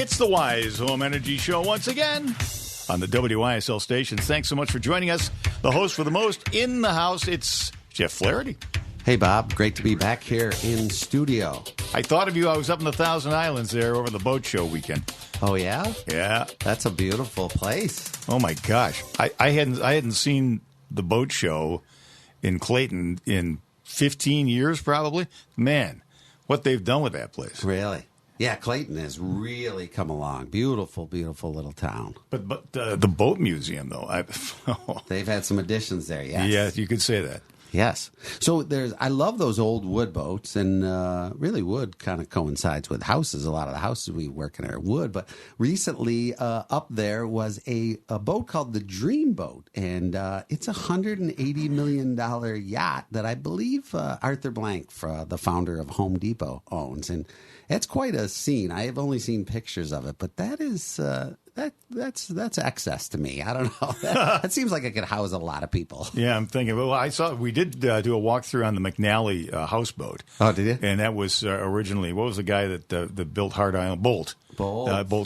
It's the Wise Home Energy Show once again on the WYSL station. Thanks so much for joining us. The host for the most in the house, it's Jeff Flaherty. Hey, Bob. Great to be back here in studio. I thought of you. I was up in the Thousand Islands there over the boat show weekend. Oh, yeah? Yeah. That's a beautiful place. Oh, my gosh. I hadn't seen the boat show in Clayton in 15 years, probably. Man, what they've done with that place. Really? Yeah, Clayton has really come along. Beautiful, beautiful little town. But the boat museum, though, they've had some additions there, yes. Yeah, you could say that. Yes. So I love those old wood boats, and really wood kind of coincides with houses. A lot of the houses we work in are wood. But recently up there was a boat called the Dream Boat, and it's a $180 million yacht that I believe Arthur Blank, the founder of Home Depot, owns. And it's quite a scene. I have only seen pictures of it, but that is... That's excess to me. I don't know. That seems like it could house a lot of people. Yeah, I'm thinking. Well, I saw we did do a walkthrough on the McNally houseboat. Oh, did you? And that was originally what was the guy that built Hard Island Bolt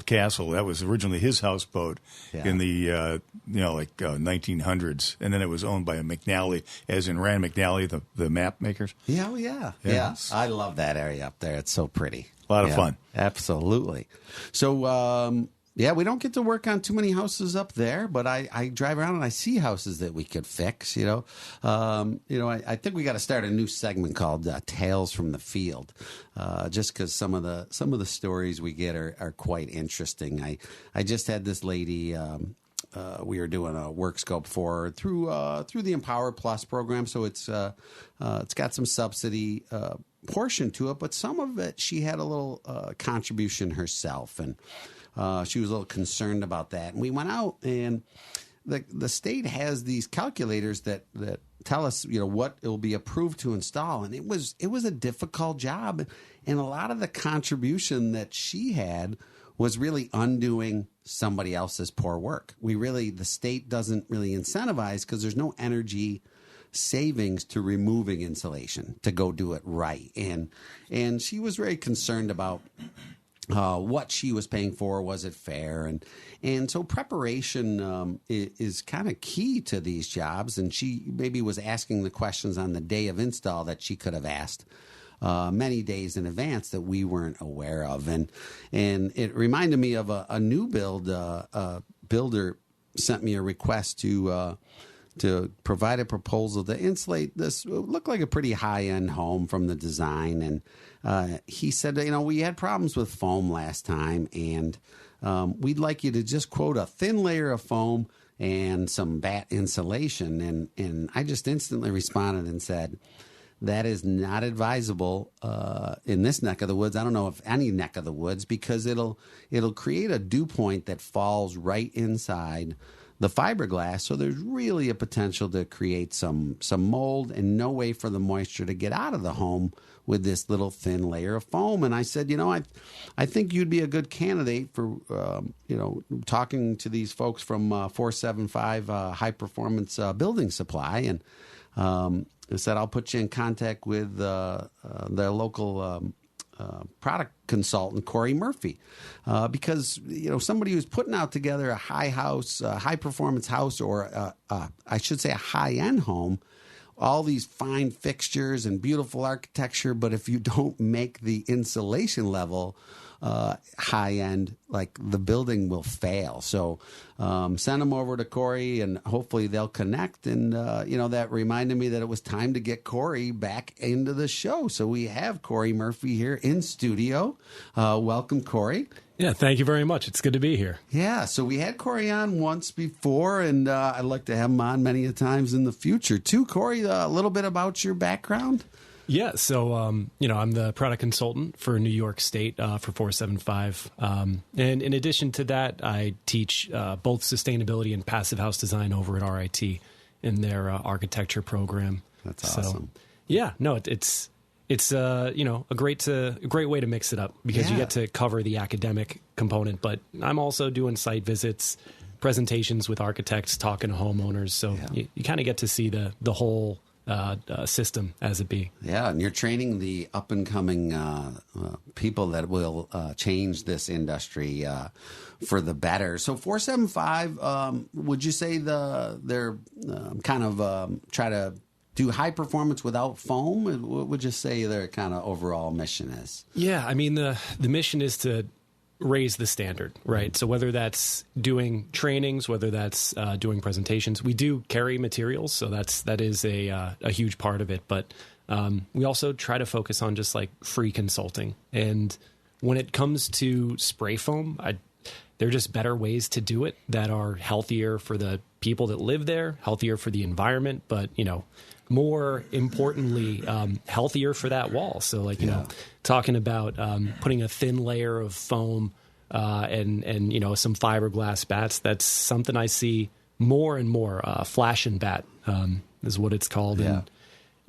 Castle? That was originally his houseboat in the 1900s, and then it was owned by a McNally, as in Rand McNally, the map makers. Yeah, yeah. I love that area up there. It's so pretty. A lot of fun. Absolutely. So. Yeah, we don't get to work on too many houses up there, but I drive around and I see houses that we could fix. I think we got to start a new segment called Tales from the Field, just because some of the stories we get are quite interesting. I just had this lady. We were doing a work scope for her through the Empower Plus program, so it's got some subsidy portion to it, but some of it she had a little contribution herself, and she was a little concerned about that. And we went out, and the state has these calculators that tell us, what it will be approved to install. And it was a difficult job. And a lot of the contribution that she had was really undoing somebody else's poor work. The state doesn't really incentivize because there's no energy savings to removing insulation to go do it right. And she was very concerned about what she was paying for. Was it fair? And so preparation is kind of key to these jobs. And she maybe was asking the questions on the day of install that she could have asked many days in advance that we weren't aware of. And it reminded me of a new build. Builder sent me a request to provide a proposal to insulate this. It looked like a pretty high-end home from the design. And he said, we had problems with foam last time, and we'd like you to just quote a thin layer of foam and some batt insulation. And I just instantly responded and said, that is not advisable in this neck of the woods. I don't know if any neck of the woods, because it'll create a dew point that falls right inside the fiberglass, so there's really a potential to create some mold and no way for the moisture to get out of the home with this little thin layer of foam. And I said, I think you'd be a good candidate for, talking to these folks from 475 High Performance Building Supply. And I said, I'll put you in contact with the local product consultant, Corey Murphy, because somebody who's putting out together a high performance house, or I should say a high end home, all these fine fixtures and beautiful architecture, but if you don't make the insulation level high end, like, the building will fail. So send them over to Corey, and hopefully they'll connect. And that reminded me that it was time to get Corey back into the show. So we have Corey Murphy here in studio. Welcome, Corey. Yeah, thank you very much. It's good to be here. Yeah, so we had Corey on once before, and I'd like to have him on many times in the future too. Corey, a little bit about your background. Yeah, so, I'm the product consultant for New York State for 475. And in addition to that, I teach both sustainability and passive house design over at RIT in their architecture program. That's awesome. So, yeah, no, it's a great way to mix it up, because you get to cover the academic component, but I'm also doing site visits, presentations with architects, talking to homeowners. So you kind of get to see the whole system as it be. Yeah, and you're training the up-and-coming people that will change this industry for the better. So 475, would you say they're kind of try to do high performance without foam? What would you say their kind of overall mission is? Yeah, I mean, the mission is to raise the standard, right? So whether that's doing trainings, whether that's doing presentations, we do carry materials, so that is a huge part of it. But we also try to focus on just like free consulting. And when it comes to spray foam, there are just better ways to do it that are healthier for the people that live there, healthier for the environment, but more importantly, healthier for that wall. So like, talking about putting a thin layer of foam and some fiberglass bats, that's something I see more and more. Flash and bat is what it's called. Yeah.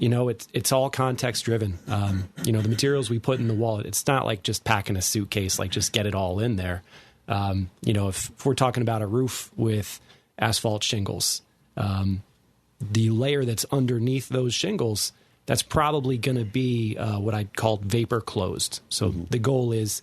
And, it's all context driven. The materials we put in the wall, it's not like just packing a suitcase, like just get it all in there. If we're talking about a roof with asphalt shingles, the layer that's underneath those shingles, that's probably going to be what I'd call vapor closed. So the goal is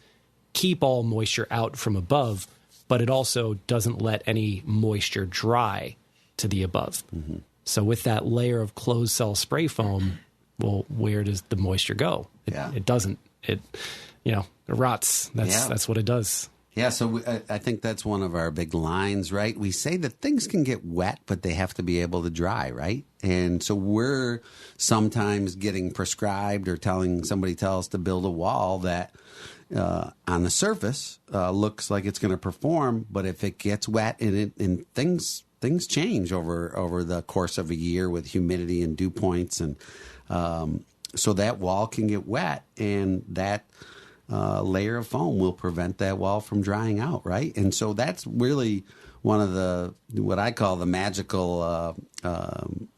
keep all moisture out from above, but it also doesn't let any moisture dry to the above. Mm-hmm. So with that layer of closed cell spray foam, well, where does the moisture go? It doesn't. It rots. That's what it does. Yeah, so I think that's one of our big lines, right? We say that things can get wet, but they have to be able to dry, right? And so we're sometimes getting prescribed or somebody tell us to build a wall that on the surface looks like it's going to perform, but if it gets wet and things change over the course of a year with humidity and dew points, and so that wall can get wet, and that layer of foam will prevent that wall from drying out, right? And so that's really one of what I call the magical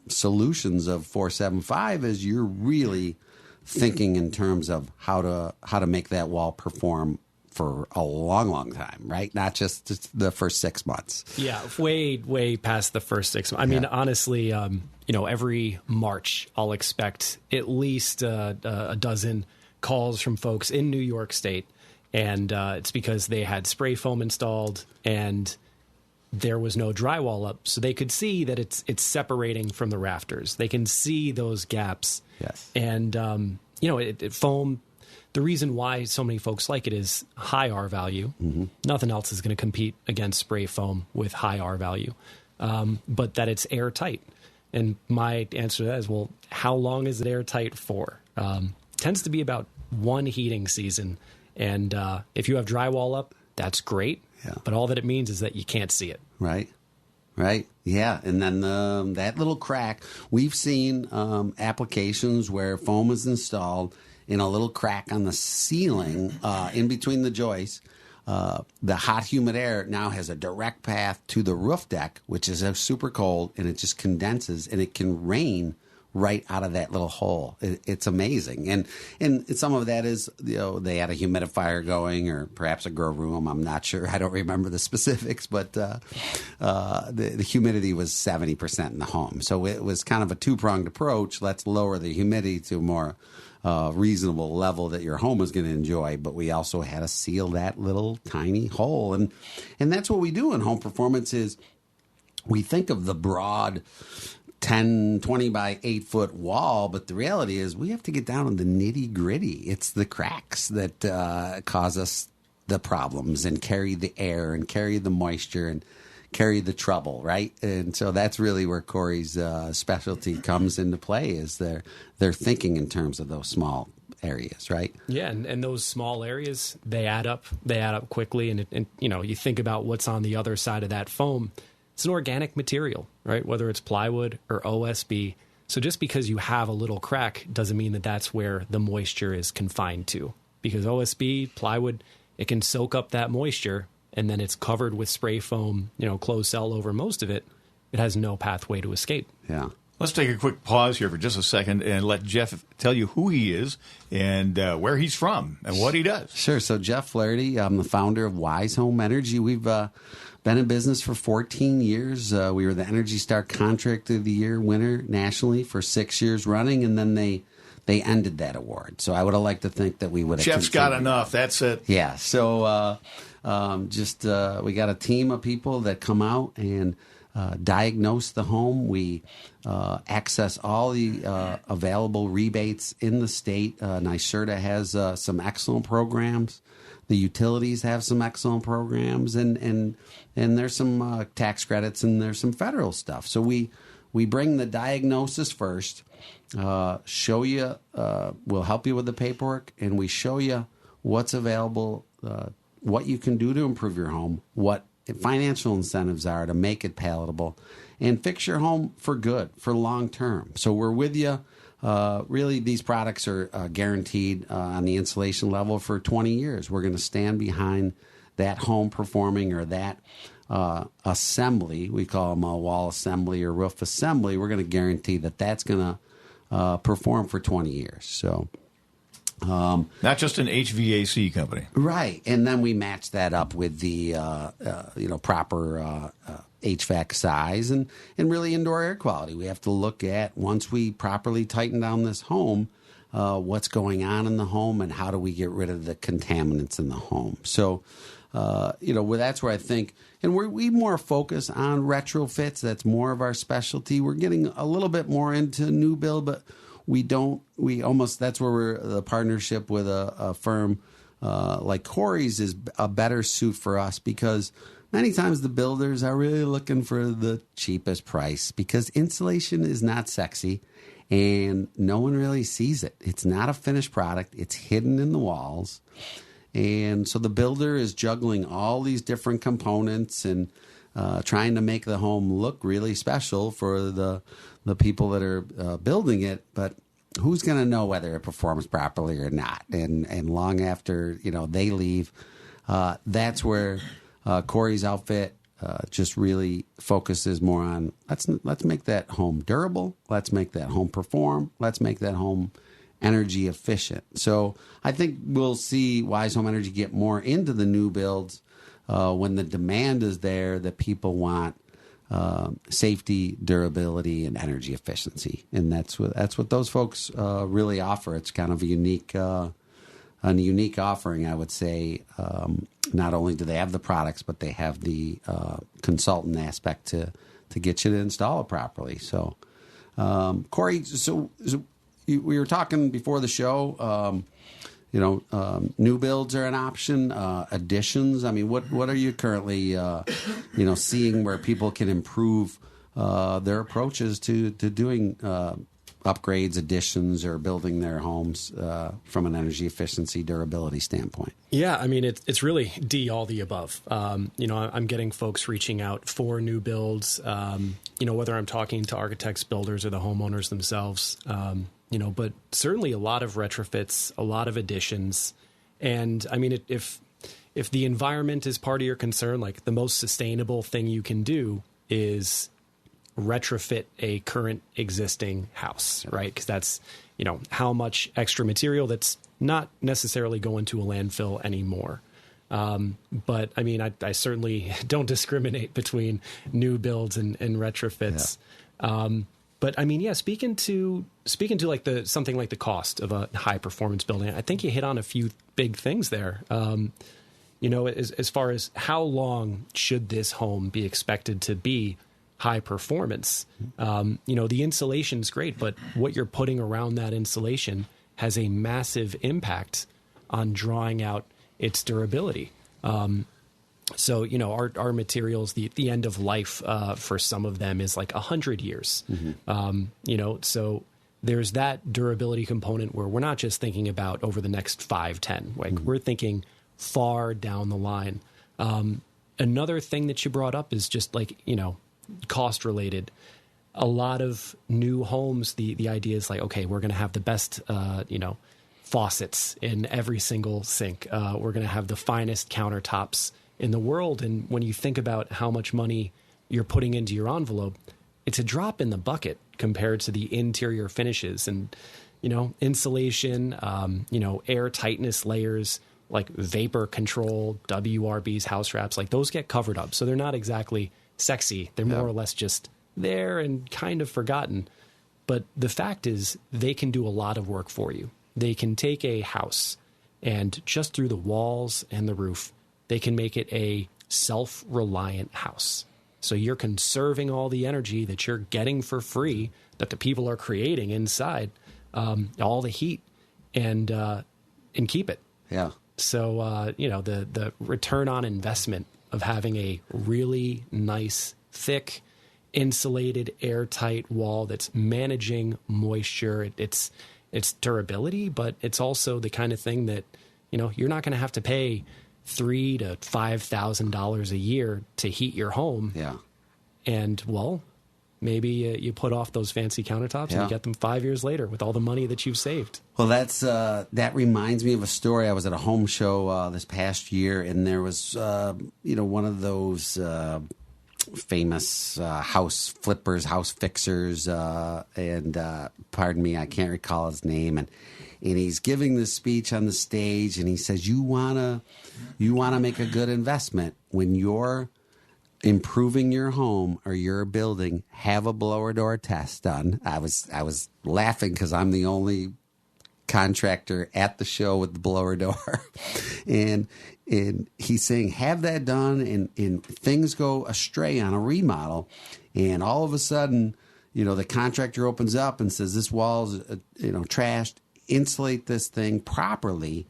solutions of 475 is you're really thinking in terms of how to make that wall perform for a long, long time, right? Not just the first 6 months. Yeah, way past the first 6 months. I mean, honestly, every March I'll expect at least a dozen calls from folks in New York State, and it's because they had spray foam installed and there was no drywall up, so they could see that it's separating from the rafters. They can see those gaps. Yes, and foam. The reason why so many folks like it is high R value. Mm-hmm. Nothing else is going to compete against spray foam with high R value, but that it's airtight. And my answer to that is, well, how long is it airtight for? Tends to be about one heating season. And if you have drywall up, that's great. Yeah. But all that it means is that you can't see it. Right. Yeah. And then that little crack, we've seen applications where foam is installed in a little crack on the ceiling in between the joists. The hot, humid air now has a direct path to the roof deck, which is super cold, and it just condenses, and it can rain right out of that little hole. It's amazing. And some of that is, they had a humidifier going, or perhaps a grow room. I'm not sure. I don't remember the specifics, but the humidity was 70% in the home. So it was kind of a two-pronged approach. Let's lower the humidity to a more reasonable level that your home is going to enjoy, but we also had to seal that little tiny hole. And that's what we do in home performance is we think of the broad 10, 20 by 8 foot wall, but the reality is we have to get down to the nitty gritty. It's the cracks that cause us the problems and carry the air and carry the moisture and carry the trouble, right? And so that's really where Corey's specialty comes into play, is they're thinking in terms of those small areas, right? Yeah, and those small areas, they add up quickly, and you think about what's on the other side of that foam. It's an organic material, right? Whether it's plywood or OSB. So just because you have a little crack doesn't mean that that's where the moisture is confined to. Because OSB, plywood, it can soak up that moisture, and then it's covered with spray foam, closed cell over most of it. It has no pathway to escape. Yeah. Let's take a quick pause here for just a second and let Jeff tell you who he is and where he's from and what he does. Sure. So Jeff Flaherty, I'm the founder of Wise Home Energy. We've Been in business for 14 years. We were the Energy Star Contractor of the Year winner nationally for 6 years running, and then they ended that award. So I would have liked to think that we would have Chef's got enough. That's it. Yeah. So we got a team of people that come out and diagnose the home. We access all the available rebates in the state. NYSERDA has some excellent programs. The utilities have some excellent programs, and there's some tax credits, and there's some federal stuff. So we bring the diagnosis first, show you, we'll help you with the paperwork, and we show you what's available, what you can do to improve your home, what financial incentives are to make it palatable, and fix your home for good, for long term. So we're with you. Really, these products are guaranteed on the installation level for 20 years. We're going to stand behind that home performing, or that assembly. We call them a wall assembly or roof assembly. We're going to guarantee that that's going to perform for 20 years. So, not just an HVAC company, right? And then we match that up with the proper HVAC size and really indoor air quality. We have to look at, once we properly tighten down this home, what's going on in the home, and how do we get rid of the contaminants in the home. So, that's where I think, and we more focus on retrofits. That's more of our specialty. We're getting a little bit more into new build, but that's where we're the partnership with a firm like Corey's is a better suit for us, because many times the builders are really looking for the cheapest price, because insulation is not sexy and no one really sees it. It's not a finished product. It's hidden in the walls. And so the builder is juggling all these different components and trying to make the home look really special for the people that are building it. But who's going to know whether it performs properly or not? And long after they leave, that's where Corey's outfit just really focuses more on let's make that home durable. Let's make that home perform. Let's make that home energy efficient. So I think we'll see Wise Home Energy get more into the new builds when the demand is there, that people want safety, durability, and energy efficiency, and that's what those folks really offer. It's kind of a unique offering, I would say. Not only do they have the products, but they have the consultant aspect to get you to install it properly. So, Corey, we were talking before the show. New builds are an option. Additions. I mean, what are you currently seeing where people can improve their approaches to doing upgrades, additions, or building their homes from an energy efficiency, durability standpoint? Yeah, I mean, it's really all the above. I'm getting folks reaching out for new builds, whether I'm talking to architects, builders, or the homeowners themselves, but certainly a lot of retrofits, a lot of additions. And I mean, if the environment is part of your concern, like, the most sustainable thing you can do is retrofit a current existing house, right? Because that's, how much extra material that's not necessarily going to a landfill anymore. But I mean, I certainly don't discriminate between new builds and retrofits. Yeah. But I mean, yeah, speaking to like something like the cost of a high performance building, I think you hit on a few big things there. As far as how long should this home be expected to be high performance? The insulation's great, but what you're putting around that insulation has a massive impact on drawing out its durability. So, our materials, the end of life for some of them is like 100 years. Mm-hmm. So there's that durability component where we're not just thinking about over the next 5, 10. Like, mm-hmm. We're thinking far down the line. Another thing that you brought up is just like, cost related. A lot of new homes, the idea is like, okay, we're going to have the best, faucets in every single sink. We're going to have the finest countertops in the world. And when you think about how much money you're putting into your envelope, it's a drop in the bucket compared to the interior finishes and, insulation, air tightness layers, like vapor control, WRBs, house wraps, like those get covered up. So they're not exactly sexy. They're more or less just there and kind of forgotten. But the fact is they can do a lot of work for you. They can take a house and just through the walls and the roof, they can make it a self-reliant house. So you're conserving all the energy that you're getting for free, that the people are creating inside, all the heat, and keep it. Yeah. So, the return on investment of having a really nice, thick, insulated, airtight wall that's managing moisture, it's durability, but it's also the kind of thing that, you're not going to have to pay $3,000 to $5,000 a year to heat your home. Yeah. And, well, maybe you put off those fancy countertops and you get them 5 years later with all the money that you've saved. Well, that reminds me of a story. I was at a home show this past year, and there was, one of those famous house flippers, house fixers, and pardon me, I can't recall his name, and he's giving this speech on the stage, and he says, "You wanna make a good investment when you're improving your home or your building, have a blower door test done." I was laughing because I'm the only contractor at the show with the blower door, and he's saying have that done, and things go astray on a remodel, and all of a sudden, the contractor opens up and says this wall's trashed. Insulate this thing properly,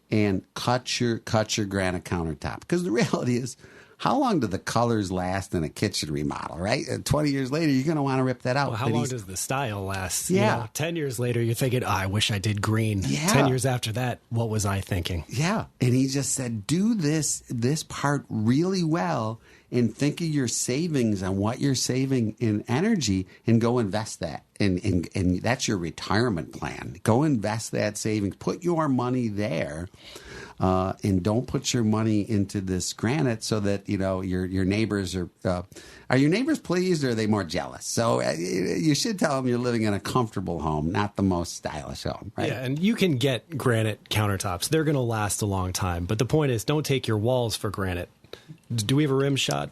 and cut your granite countertop. Because the reality is, how long do the colors last in a kitchen remodel, right? 20 years later, you're going to want to rip that out. Well, how long does the style last? Yeah. 10 years later, you're thinking, I wish I did green. Yeah. 10 years after that, what was I thinking? Yeah. And he just said, do this part really well, and think of your savings on what you're saving in energy, and go invest that. And that's your retirement plan. Go invest that savings. Put your money there. And don't put your money into this granite so that, your neighbors are your neighbors pleased, or are they more jealous? So you should tell them you're living in a comfortable home, not the most stylish home, right? Yeah, and you can get granite countertops. They're going to last a long time. But the point is, don't take your walls for granite. Do we have a rim shot?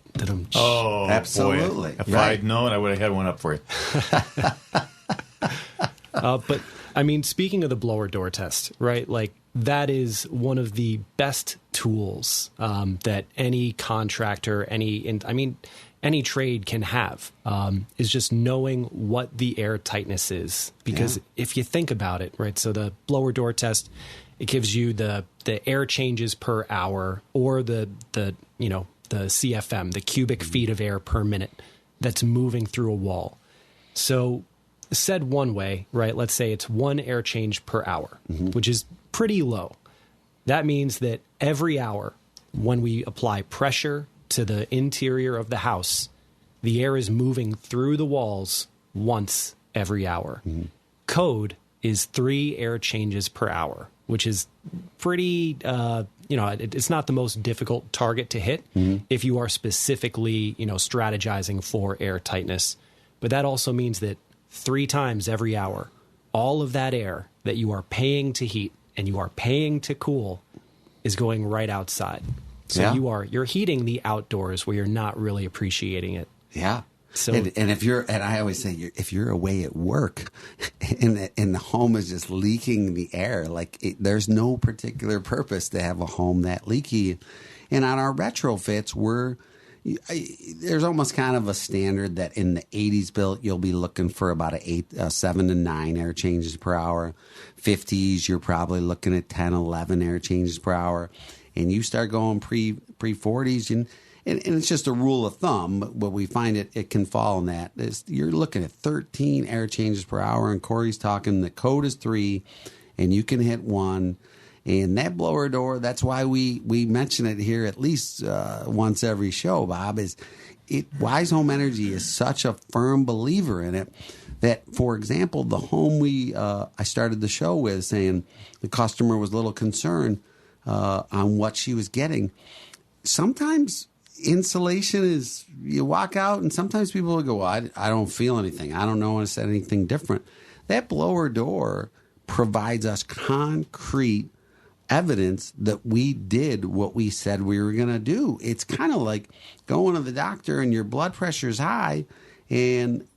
Oh, absolutely. Boy. If I'd known, I would have had one up for you. But, I mean, speaking of the blower door test, right, like that is one of the best tools that any contractor, any trade can have, is just knowing what the air tightness is. Because if you think about it, right, so the blower door test, it gives you the air changes per hour, or the CFM, the cubic feet of air per minute that's moving through a wall. So said one way, right, let's say it's 1 air change per hour, which is pretty low. That means that every hour when we apply pressure to the interior of the house, the air is moving through the walls once every hour. Code is 3 air changes per hour, which is pretty, it's not the most difficult target to hit if you are specifically, strategizing for air tightness. But that also means that 3 times every hour, all of that air that you are paying to heat and you are paying to cool is going right outside. So you're heating the outdoors where you're not really appreciating it. Yeah. So, and I always say, if you're away at work and the home is just leaking the air, there's no particular purpose to have a home that leaky. And on our retrofits, there's almost kind of a standard that in the 80s built, you'll be looking for about 7 to 9 air changes per hour. 50s, you're probably looking at 10, 11 air changes per hour. And you start going pre-40s, and it's just a rule of thumb, but we find it can fall in that. You're looking at 13 air changes per hour, and Corey's talking the code is 3, and you can hit 1. And that blower door, that's why we mention it here at least once every show, Bob, Wise Home Energy is such a firm believer in it that, for example, the home I started the show with, saying the customer was a little concerned on what she was getting. Sometimes insulation is, you walk out and sometimes people will go, well, I don't feel anything. I don't know when I said anything different. That blower door provides us concrete evidence that we did what we said we were going to do. It's kind of like going to the doctor and your blood pressure's high, and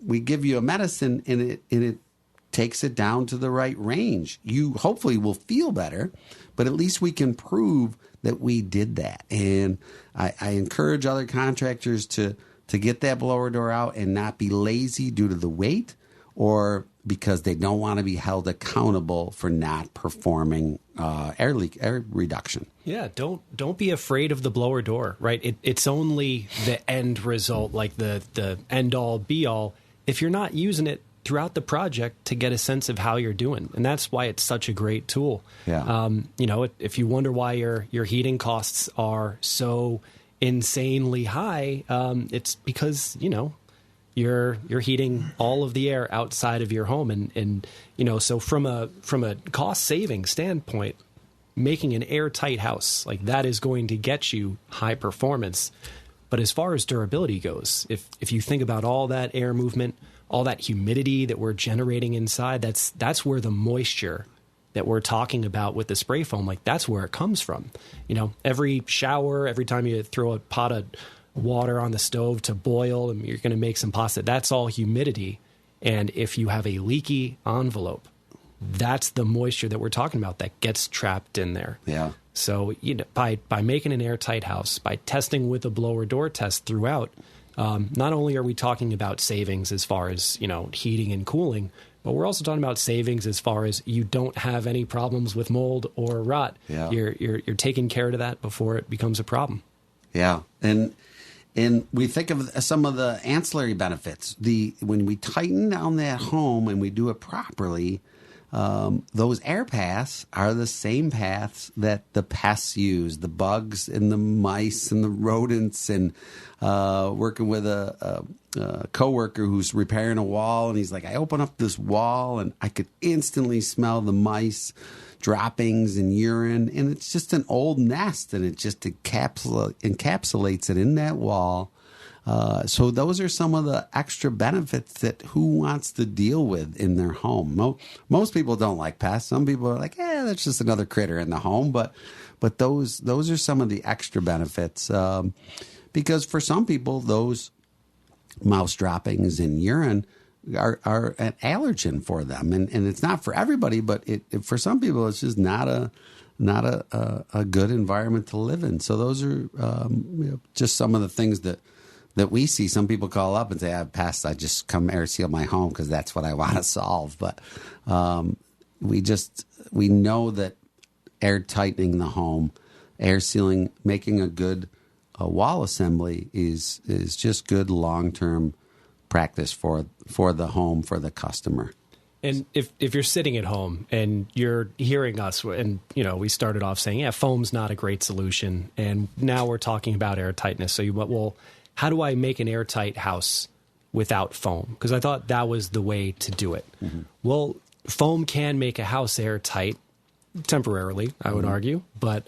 we give you a medicine and it takes it down to the right range. You hopefully will feel better, but at least we can prove that we did that. And I encourage other contractors to get that blower door out and not be lazy due to the weight or because they don't want to be held accountable for not performing air reduction. Yeah, don't be afraid of the blower door, right? It's only the end result, like the end all be all, if you're not using it throughout the project to get a sense of how you're doing. And that's why it's such a great tool. Yeah. If you wonder why your heating costs are so insanely high, it's because, you're heating all of the air outside of your home. And so from a cost saving standpoint, making an airtight house, like that is going to get you high performance. But as far as durability goes, if you think about all that air movement, all that humidity that we're generating inside, that's where the moisture that we're talking about with the spray foam, like that's where it comes from. Every shower, every time you throw a pot of water on the stove to boil and you're going to make some pasta, that's all humidity. And if you have a leaky envelope, that's the moisture that we're talking about that gets trapped in there. Yeah. So by making an airtight house, by testing with a blower door test throughout, not only are we talking about savings as far as heating and cooling, but we're also talking about savings as far as you don't have any problems with mold or rot. Yeah. You're taking care of that before it becomes a problem. Yeah. And we think of some of the ancillary benefits. When we tighten down that home and we do it properly, those air paths are the same paths that the pests use, the bugs and the mice and the rodents. And working with a coworker who's repairing a wall, and he's like, I open up this wall and I could instantly smell the mice droppings and urine, and it's just an old nest, and it just encapsulates it in that wall. So those are some of the extra benefits that who wants to deal with in their home. Most people don't like pests. Some people are like, that's just another critter in the home. But those are some of the extra benefits. Because for some people, those mouse droppings and urine are an allergen for them. And it's not for everybody, but for some people, it's just not a good environment to live in. So those are just some of the things that we see. Some people call up and say, I have pests, I just come air seal my home because that's what I want to solve. But we know that air tightening the home, air sealing, making a good wall assembly is just good long-term practice for the home, for the customer. And if you're sitting at home and you're hearing us, and we started off saying, foam's not a great solution, and now we're talking about airtightness. So well, how do I make an airtight house without foam? Because I thought that was the way to do it. Mm-hmm. Well, foam can make a house airtight temporarily, I would argue, but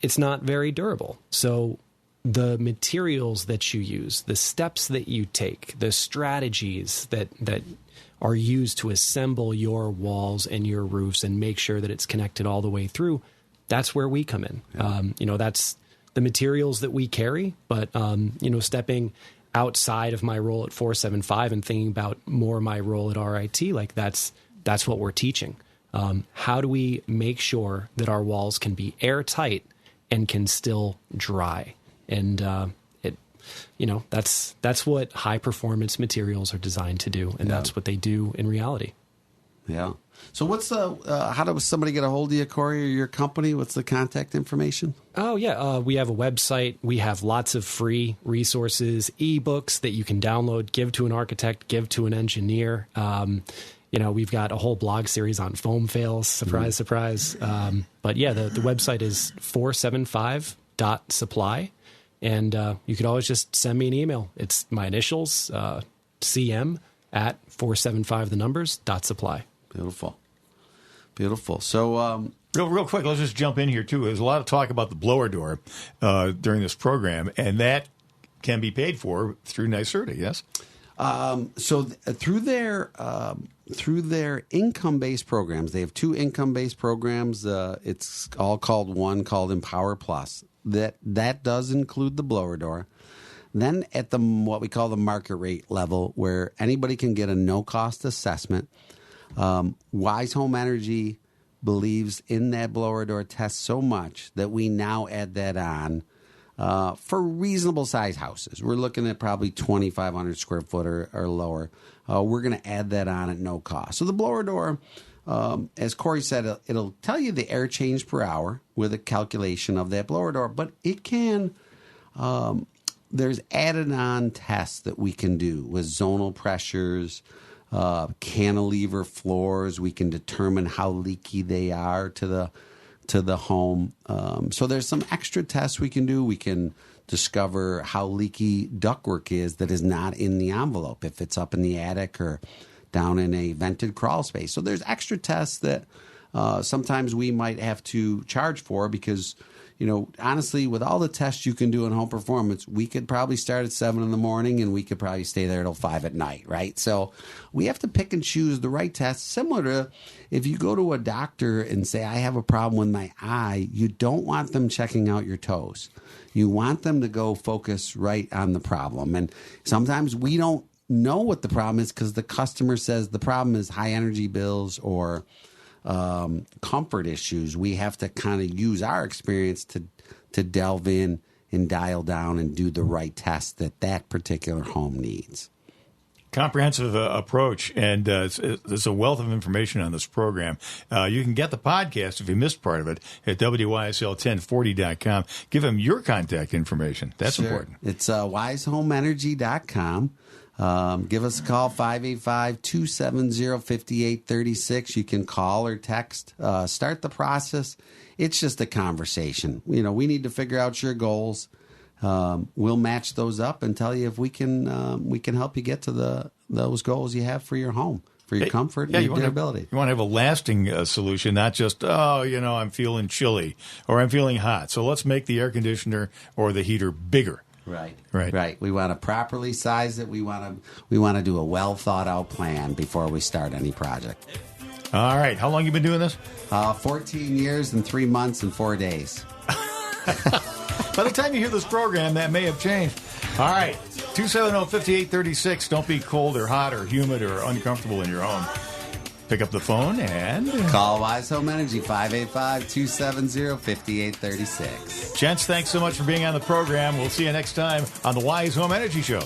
it's not very durable. So the materials that you use, the steps that you take, the strategies that are used to assemble your walls and your roofs and make sure that it's connected all the way through, that's where we come in. Yeah. That's the materials that we carry, but, stepping outside of my role at 475 and thinking about more my role at RIT, like that's what we're teaching. How do we make sure that our walls can be airtight and can still dry? And that's what high performance materials are designed to do, and that's what they do in reality. Yeah. So what's how does somebody get a hold of you, Corey, or your company? What's the contact information? Oh, yeah. We have a website. We have lots of free resources, ebooks that you can download, give to an architect, give to an engineer. We've got a whole blog series on foam fails. Surprise, surprise. But yeah, the website is 475.supply. And you could always just send me an email. It's my initials, CM at 475thenumbers.supply. Beautiful. So, real quick, let's just jump in here too. There's a lot of talk about the blower door during this program, and that can be paid for through NYSERDA, yes? Through their through their income-based programs. They have 2 income-based programs. It's all called Empower Plus. That does include the blower door. Then at the what we call the market rate level, where anybody can get a no-cost assessment, Wise Home Energy believes in that blower door test so much that we now add that on for reasonable size houses. We're looking at probably 2,500 square foot or lower. We're going to add that on at no cost. So the blower door, as Corey said, it'll tell you the air change per hour with a calculation of that blower door, but it can, there's added on tests that we can do with zonal pressures, cantilever floors. We can determine how leaky they are to the home. So there's some extra tests we can do. We can discover how leaky ductwork is that is not in the envelope, if it's up in the attic or down in a vented crawl space. So there's extra tests that sometimes we might have to charge for because, honestly, with all the tests you can do in home performance, we could probably start at 7 in the morning and we could probably stay there till 5 at night, right? So we have to pick and choose the right tests. Similar to if you go to a doctor and say, I have a problem with my eye, you don't want them checking out your toes. You want them to go focus right on the problem. And sometimes we don't know what the problem is because the customer says the problem is high energy bills or comfort issues. We have to kind of use our experience to delve in and dial down and do the right test that particular home needs. Comprehensive approach, and there's a wealth of information on this program. You can get the podcast if you missed part of it at WYSL1040.com. Give them your contact information. That's important. It's wisehomeenergy.com. Give us a call, 585-270-5836. You can call or text. Start the process. It's just a conversation. We need to figure out your goals. We'll match those up and tell you if we can help you get to those goals you have for your home, for your comfort and your durability. You want to have a lasting solution, not just, I'm feeling chilly or I'm feeling hot. So let's make the air conditioner or the heater bigger. Right. We want to properly size it. We want to do a well thought out plan before we start any project. All right. How long you been doing this? 14 years and 3 months and 4 days. By the time you hear this program, that may have changed. All right. 270-5836. Don't be cold or hot or humid or uncomfortable in your home. Pick up the phone and call Wise Home Energy, 585-270-5836. Gents, thanks so much for being on the program. We'll see you next time on the Wise Home Energy Show.